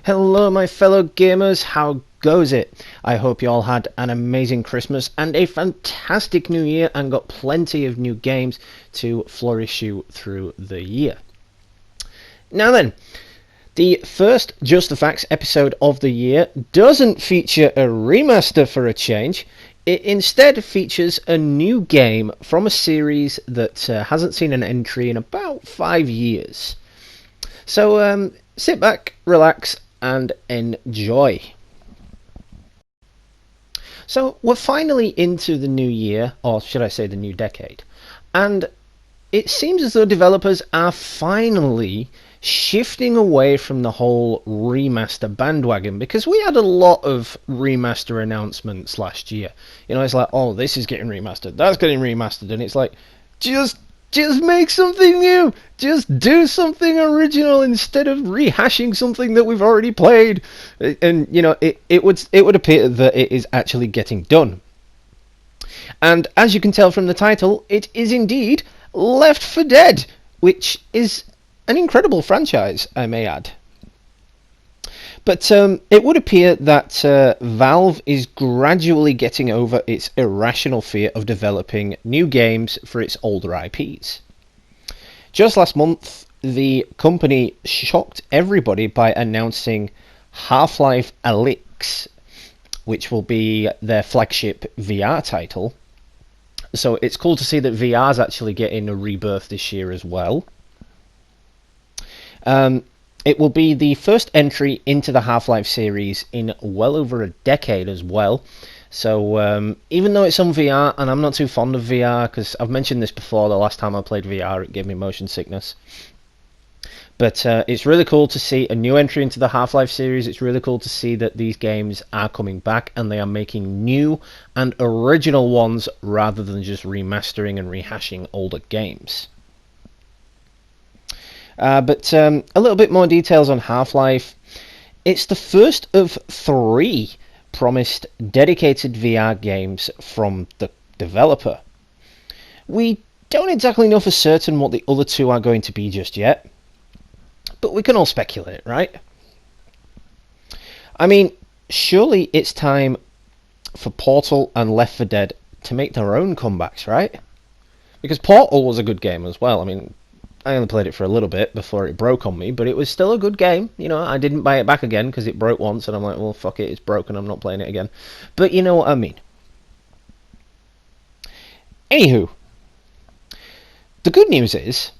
Hello my fellow gamers, how goes it? I hope you all had an amazing Christmas and a fantastic new year and got plenty of new games to flourish you through the year. Now then, the first Just the Facts episode of the year doesn't feature a remaster for a change. It instead features a new game from a series that hasn't seen an entry in about 5 years. So sit back, relax and enjoy. So we're finally into the new year, or should I say the new decade, and it seems as though developers are finally shifting away from the whole remaster bandwagon, because we had a lot of remaster announcements last year. You know, it's like, oh, this is getting remastered, that's getting remastered, and it's like, just make something new. Just do something original instead of rehashing something that we've already played. And you know, it would appear that it is actually getting done. And as you can tell from the title, it is indeed Left 4 Dead, which is an incredible franchise, I may add. But it would appear that Valve is gradually getting over its irrational fear of developing new games for its older IPs. Just last month, the company shocked everybody by announcing Half-Life Alyx, which will be their flagship VR title. So it's cool to see that VR is actually getting a rebirth this year as well. It will be the first entry into the Half-Life series in well over a decade as well. So even though it's on VR, and I'm not too fond of VR, because I've mentioned this before, the last time I played VR it gave me motion sickness. But it's really cool to see a new entry into the Half-Life series. It's really cool to see that these games are coming back and they are making new and original ones rather than just remastering and rehashing older games. But a little bit more details on Half-Life. It's the first of 3 promised dedicated VR games from the developer. We don't exactly know for certain what the other 2 are going to be just yet, but we can all speculate, right? I mean, surely it's time for Portal and Left 4 Dead to make their own comebacks, right? Because Portal was a good game as well. I mean, I only played it for a little bit before it broke on me, but it was still a good game. You know, I didn't buy it back again because it broke once, and I'm like, well, fuck it, it's broken, I'm not playing it again. But you know what I mean. Anywho, the good news is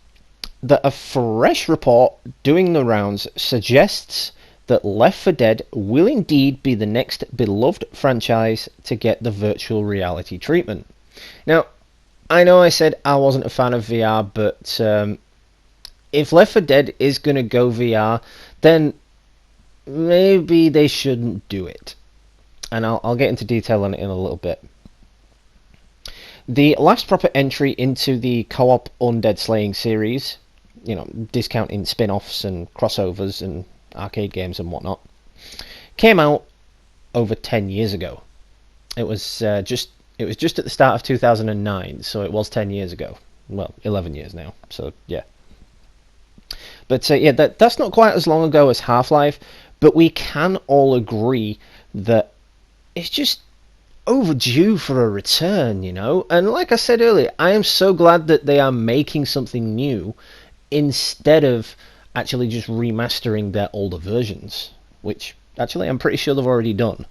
that a fresh report doing the rounds suggests that Left 4 Dead will indeed be the next beloved franchise to get the virtual reality treatment. Now, I know I said I wasn't a fan of VR, but if Left 4 Dead is going to go VR, then maybe they shouldn't do it. And I'll get into detail on it in a little bit. The last proper entry into the co-op Undead Slaying series, you know, discounting spin-offs and crossovers and arcade games and whatnot, came out over 10 years ago. It was just at the start of 2009, so it was 10 years ago. Well, 11 years now, so yeah. But yeah, that's not quite as long ago as Half-Life, but we can all agree that it's just overdue for a return, you know? And like I said earlier, I am so glad that they are making something new instead of actually just remastering their older versions, which actually I'm pretty sure they've already done.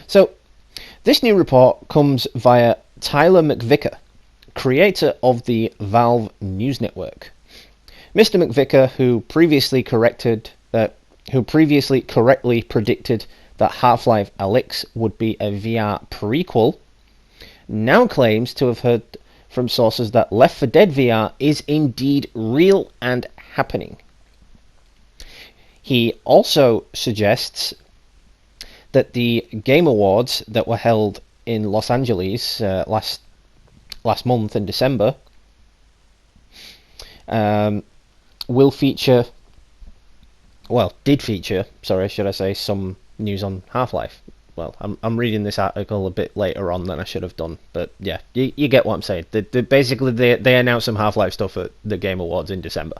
So, this new report comes via Tyler McVicker, creator of the Valve News Network. Mr. McVicker, who previously correctly predicted that Half-Life Alyx would be a VR prequel, now claims to have heard from sources that Left 4 Dead VR is indeed real and happening. He also suggests that the Game Awards that were held in Los Angeles last month in December will feature, well, did feature, sorry, should I say, some news on Half-Life. Well, I'm reading this article a bit later on than I should have done, but yeah, you get what I'm saying. Basically, they announced some Half-Life stuff at the Game Awards in December.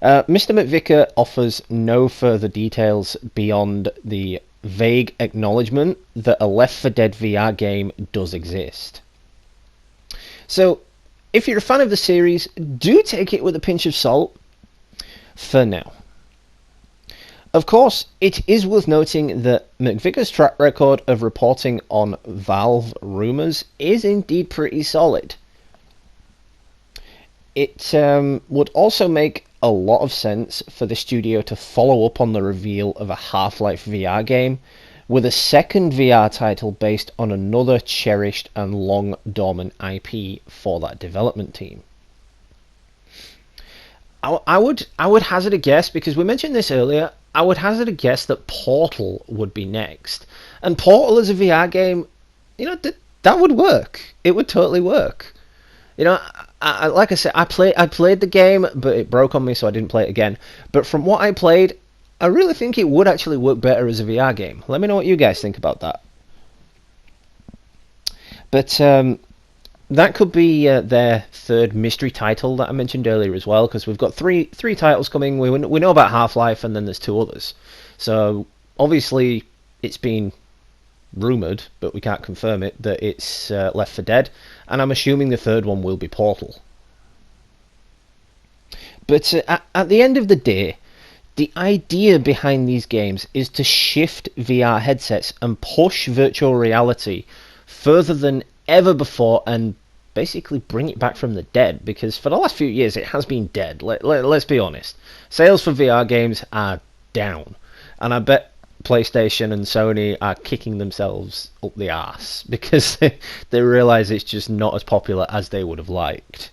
Mr. McVicker offers no further details beyond the vague acknowledgement that a Left 4 Dead VR game does exist. So, if you're a fan of the series, do take it with a pinch of salt for now. Of course, it is worth noting that McVicker's track record of reporting on Valve rumours is indeed pretty solid. It would also make a lot of sense for the studio to follow up on the reveal of a Half-Life VR game with a second VR title based on another cherished and long dormant IP for that development team. I would hazard a guess, because we mentioned this earlier, I would hazard a guess that Portal would be next. And Portal as a VR game, that would work. It would totally work. Like I said, I played the game, but it broke on me, so I didn't play it again. But from what I played, I really think it would actually work better as a VR game. Let me know what you guys think about that. But that could be their third mystery title that I mentioned earlier as well, because we've got three titles coming. We know about Half-Life, and then there's two others. So obviously it's been rumoured, but we can't confirm it, that it's Left 4 Dead, and I'm assuming the third one will be Portal. But at the end of the day, the idea behind these games is to shift VR headsets and push virtual reality further than ever before, and basically bring it back from the dead, because for the last few years it has been dead. Let's be honest. Sales for VR games are down, and I bet PlayStation and Sony are kicking themselves up the arse because they realise it's just not as popular as they would have liked.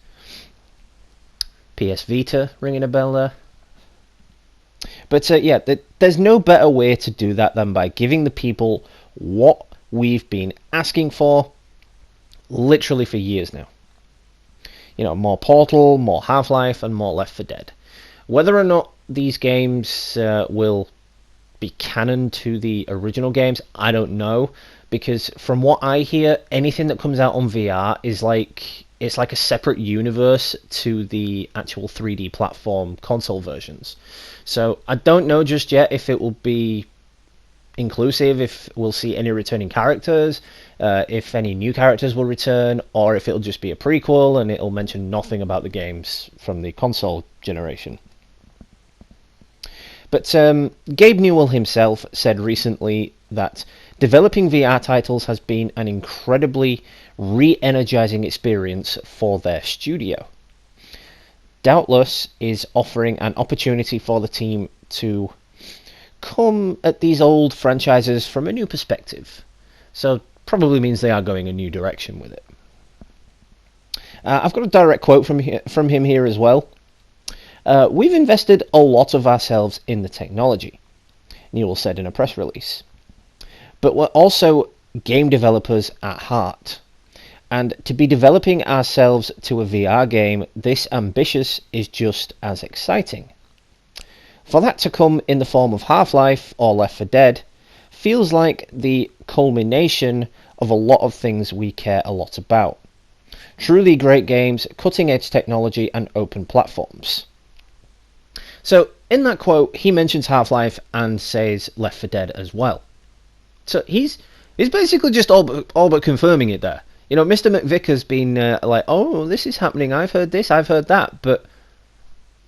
PS Vita, ringing a bell there? But yeah, there's no better way to do that than by giving the people what we've been asking for literally for years now. More Portal, more Half-Life, and more Left 4 Dead. Whether or not these games will be canon to the original games, I don't know, because from what I hear, anything that comes out on VR is like a separate universe to the actual 3D platform console versions. So I don't know just yet if it will be inclusive, if we'll see any returning characters, if any new characters will return, or if it'll just be a prequel and it'll mention nothing about the games from the console generation. But Gabe Newell himself said recently that developing VR titles has been an incredibly re-energizing experience for their studio. Doubtless is offering an opportunity for the team to come at these old franchises from a new perspective. So probably means they are going a new direction with it. I've got a direct quote from him here as well. We've invested a lot of ourselves in the technology, Newell said in a press release. But we're also game developers at heart. And to be developing ourselves to a VR game this ambitious is just as exciting. For that to come in the form of Half-Life or Left 4 Dead feels like the culmination of a lot of things we care a lot about. Truly great games, cutting-edge technology, and open platforms. So, in that quote, he mentions Half-Life and says Left 4 Dead as well. So he's basically just all but confirming it there. Mr. McVicker's been like, oh, this is happening, I've heard this, I've heard that, but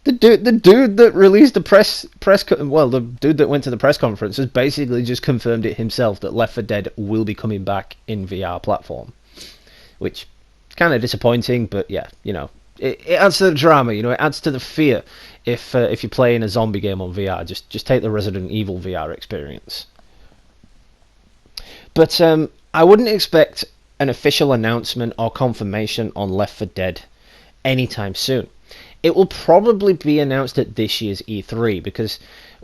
the dude that released the the dude that went to the press conference has basically just confirmed it himself that Left 4 Dead will be coming back in VR platform, which is kind of disappointing, but yeah, it adds to the drama, it adds to the fear. If you're playing a zombie game on VR, just take the Resident Evil VR experience. But I wouldn't expect an official announcement or confirmation on Left 4 Dead anytime soon. It will probably be announced at this year's E3, because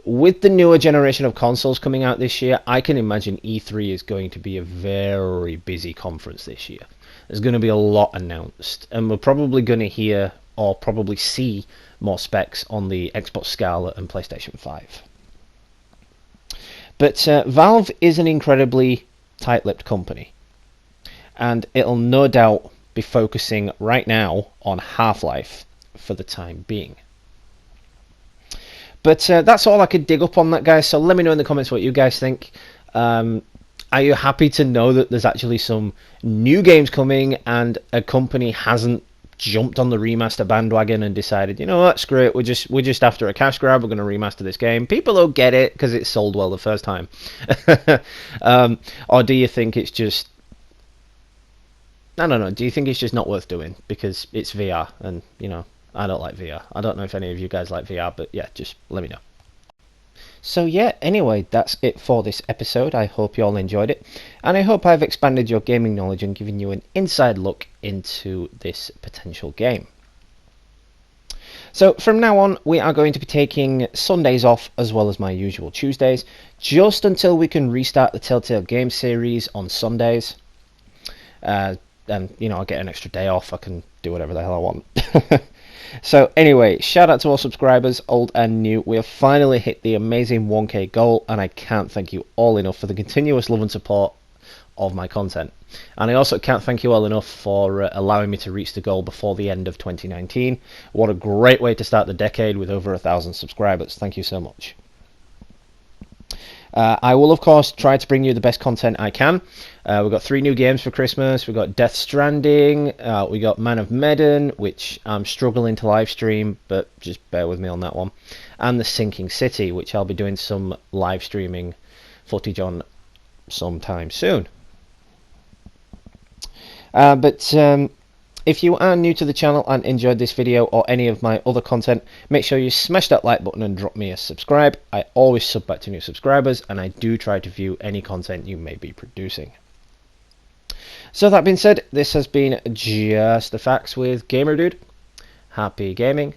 with the newer generation of consoles coming out this year, I can imagine E3 is going to be a very busy conference this year. There's going to be a lot announced, and we're probably going to hear or probably see more specs on the Xbox Scarlet and PlayStation 5. But Valve is an incredibly tight-lipped company, and it'll no doubt be focusing right now on Half-Life for the time being. But that's all I could dig up on that, guys. So let me know in the comments what you guys think. Are you happy to know that there's actually some new games coming and a company hasn't jumped on the remaster bandwagon and decided, you know what, screw it, we're just after a cash grab, we're going to remaster this game. People will get it because it sold well the first time. Or do you think it's just, I don't know, do you think it's just not worth doing because it's VR and, you know, I don't like VR. I don't know if any of you guys like VR, but yeah, just let me know. So yeah, anyway, that's it for this episode. I hope you all enjoyed it, and I hope I've expanded your gaming knowledge and given you an inside look into this potential game. So from now on, we are going to be taking Sundays off as well as my usual Tuesdays, just until we can restart the Telltale Games series on Sundays. And, you know, I'll get an extra day off, I can do whatever the hell I want. So anyway, shout out to all subscribers, old and new. We have finally hit the amazing 1k goal, and I can't thank you all enough for the continuous love and support of my content. And I also can't thank you all enough for allowing me to reach the goal before the end of 2019. What a great way to start the decade with over 1,000 subscribers. Thank you so much. I will, of course, try to bring you the best content I can. We've got 3 new games for Christmas. We've got Death Stranding. We got Man of Medan, which I'm struggling to live stream, but just bear with me on that one. And The Sinking City, which I'll be doing some live streaming footage on sometime soon. If you are new to the channel and enjoyed this video or any of my other content, make sure you smash that like button and drop me a subscribe. I always sub back to new subscribers, and I do try to view any content you may be producing. So that being said, this has been just the Facts with Gamerdude. Happy gaming,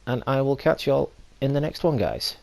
and I will catch you all in the next one, guys.